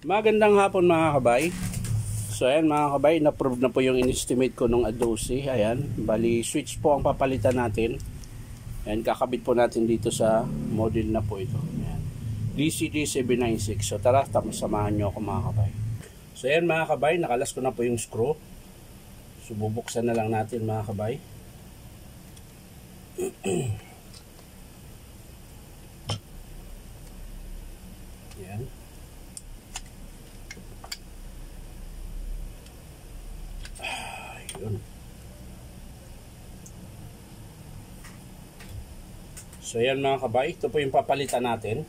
Magandang hapon mga kabay. So ayan mga kabay, na-prove na po yung in-estimate ko nung A12. Ayan, bali switch po ang papalitan natin. Ayan, kakabit po natin dito sa model na po ito. Ayan, DCD796. So tara, samahan nyo ako mga kabay. So ayan mga kabay, nakalas ko na po yung screw. So bubuksan na lang natin mga kabay. Ayan. Ayun. So ayan mga kabay, ito po yung papalitan natin.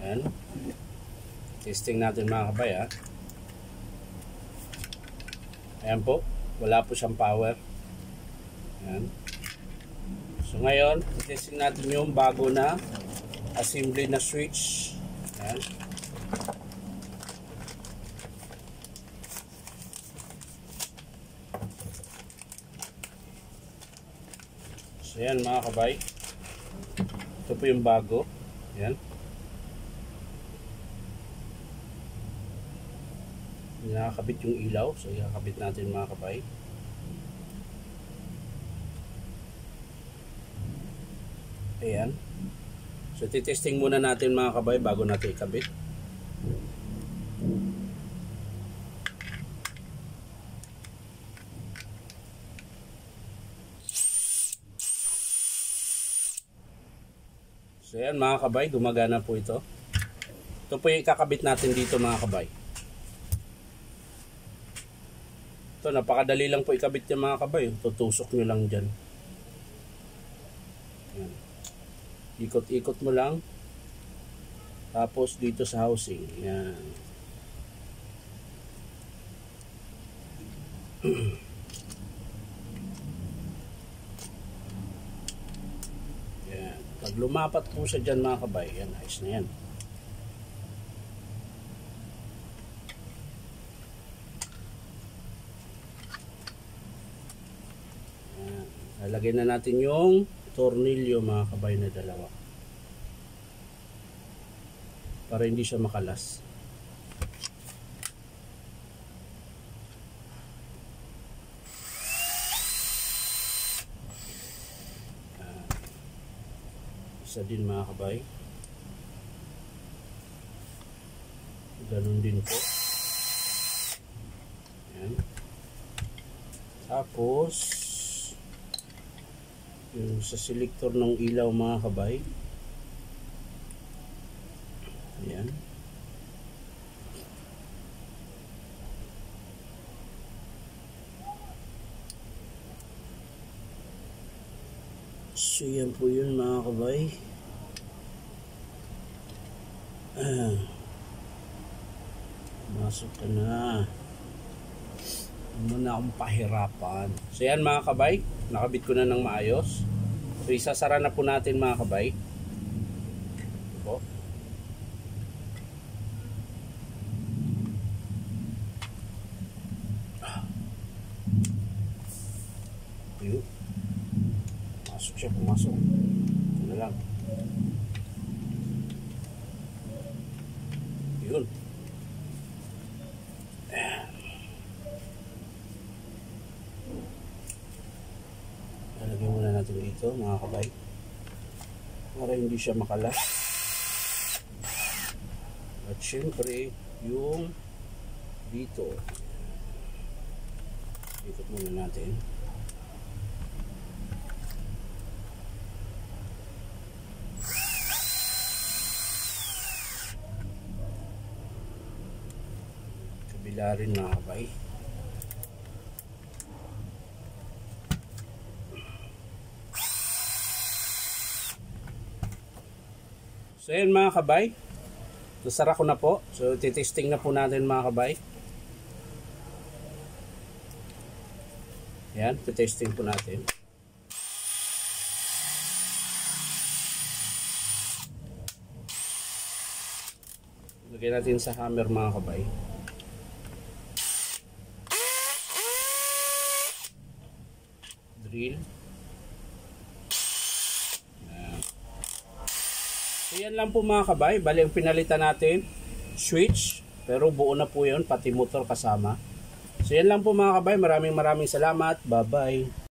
Ayan. Testing natin mga kabay ha. Ayan po, wala po siyang power. Ayan. So ngayon, testing natin yung bago na assembly na switch. Ayan. So ayan mga kabay, ito po yung bago. Ayan. Nakakabit yung ilaw, so ikakabit natin mga kabay. Ayan. So titesting muna natin mga kabay bago natin ikabit. So ayan mga kabay, gumagana po ito. Ito po yung ikakabit natin dito mga kabay. Ito, napakadali lang po ikabit yung mga kabay. Tutusok nyo lang dyan. Ayan. Ikot-ikot mo lang. Tapos dito sa housing. Ayan. Ayan. Pag lumapat po siya dyan mga kabay, yan, ayos na yan. Ayan. Lalagyan na natin yung tornilyo mga kabay na dalawa. Para hindi siya makalas. Isa din mga kabay. Ganun din po. Ayan. Tapos yung sa selector ng ilaw mga kabay. Ayan. So yan po yun mga kabay. Masok ka na. Muna akong pahirapan. So yan mga kabay, nakabit ko na ng maayos. So isasara na po natin mga kabay. Po. Ayun. Masok siya, pumasok. Ito na lang. Yun. Lalagyan muna natin dito mga kabay para hindi siya makalas. At syempre yung dito ikot muna natin. Kabila rin mga kabay. So ayan mga kabay, nasara ko na po. So titesting na po natin mga kabay. Ayan, titesting po natin. Lagyan natin sa hammer mga kabay. Drill. So yan lang po mga kabay, bali ang pinalitan natin switch Pero buo na po yun, pati motor kasama. So yan lang po mga kabay, maraming salamat. Bye bye.